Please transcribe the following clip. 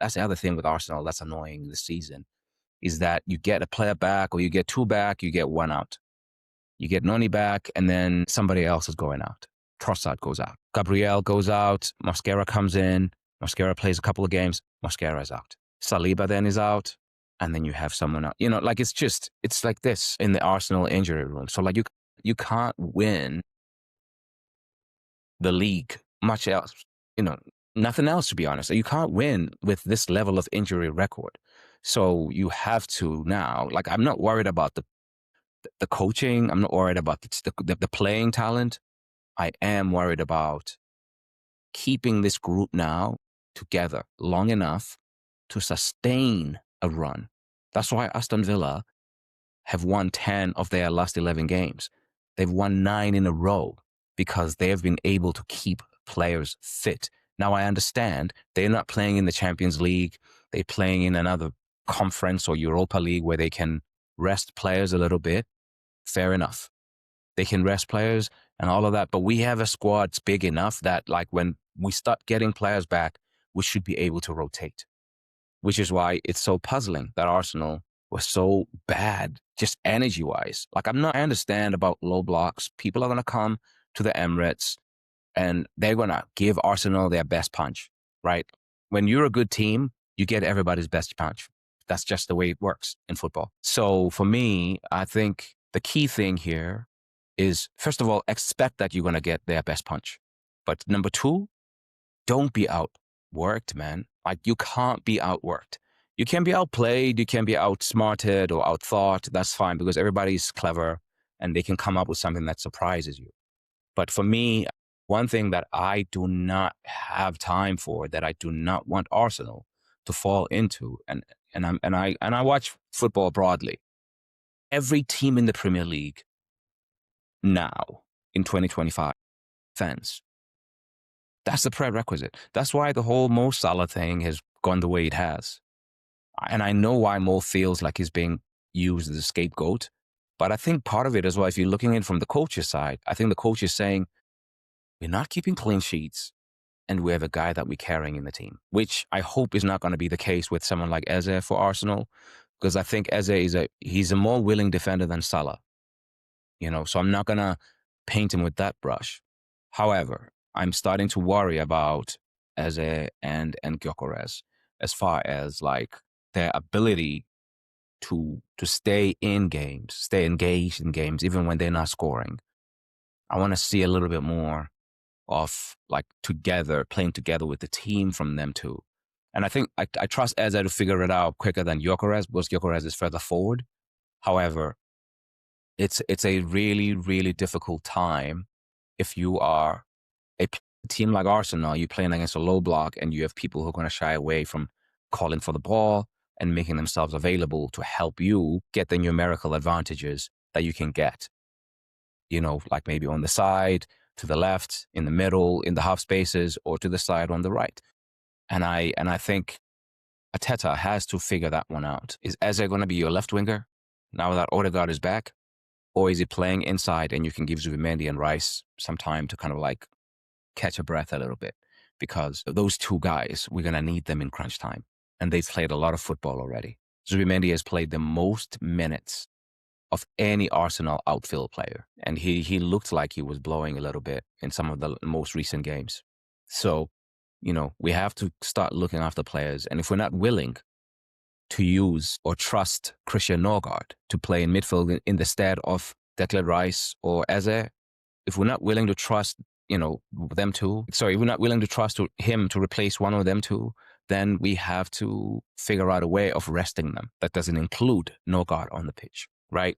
That's the other thing with Arsenal that's annoying this season, is that you get a player back or you get two back, you get one out. You get Noni back and then somebody else is going out. Trossard goes out. Gabriel goes out. Mosquera comes in. Mosquera plays a couple of games. Mosquera is out. Saliba then is out. And then you have someone out. Like it's like this in the Arsenal injury room. So like you can't win the league, much else, nothing else, to be honest. You can't win with this level of injury record. So you have to now, like, I'm not worried about the coaching. I'm not worried about the playing talent. I am worried about keeping this group now together long enough to sustain a run. That's why Aston Villa have won 10 of their last 11 games. They've won 9 in a row because they have been able to keep players fit. Now, I understand they're not playing in the Champions League. They're playing in another conference or Europa League where they can rest players a little bit. Fair enough. They can rest players and all of that. But we have a squad that's big enough that, like, when we start getting players back, we should be able to rotate, which is why it's so puzzling that Arsenal was so bad, just energy-wise. Like, I understand about low blocks. People are going to come to the Emirates and they're going to give Arsenal their best punch, right? When you're a good team, you get everybody's best punch. That's just the way it works in football. So for me, I think the key thing here is, first of all, expect that you're going to get their best punch. But number 2, don't be outworked, man. Like, you can't be outworked. You can be outplayed, you can be outsmarted or outthought. That's fine because everybody's clever and they can come up with something that surprises you. But for me, one thing that I do not have time for, that I do not want Arsenal to fall into, and I watch football broadly. Every team in the Premier League now in 2025 fans. That's the prerequisite. That's why the whole Mo Salah thing has gone the way it has. And I know why Mo feels like he's being used as a scapegoat. But I think part of it as well, if you're looking in from the coach's side, I think the coach is saying, we're not keeping clean sheets and we have a guy that we're carrying in the team, which I hope is not going to be the case with someone like Eze for Arsenal, because I think Eze he's a more willing defender than Salah. So I'm not going to paint him with that brush. However, I'm starting to worry about Eze and Gyökeres as far as like their ability to stay in games, stay engaged in games, even when they're not scoring. I want to see a little bit more of like playing together with the team from them too. And I think I trust Eze to figure it out quicker than Gyökeres because Gyökeres is further forward. However, it's a really, really difficult time if you are a team like Arsenal. You're playing against a low block and you have people who are going to shy away from calling for the ball and making themselves available to help you get the numerical advantages that you can get. Like maybe on the side, to the left, in the middle, in the half spaces, or to the side on the right. And I think Arteta has to figure that one out. Is Eze going to be your left winger now that Odegaard is back? Or is he playing inside and you can give Zubimendi and Rice some time to kind of like catch a breath a little bit? Because those two guys, we're going to need them in crunch time. And they've played a lot of football already. Zubimendi has played the most minutes of any Arsenal outfield player. And he looked like he was blowing a little bit in some of the most recent games. So, we have to start looking after players. And if we're not willing to use or trust Christian Norgard to play in midfield in the stead of Declan Rice or Eze, if we're not willing to trust, them two, if we're not willing to trust him to replace one of them two, then we have to figure out a way of resting them that doesn't include Norgard on the pitch, right?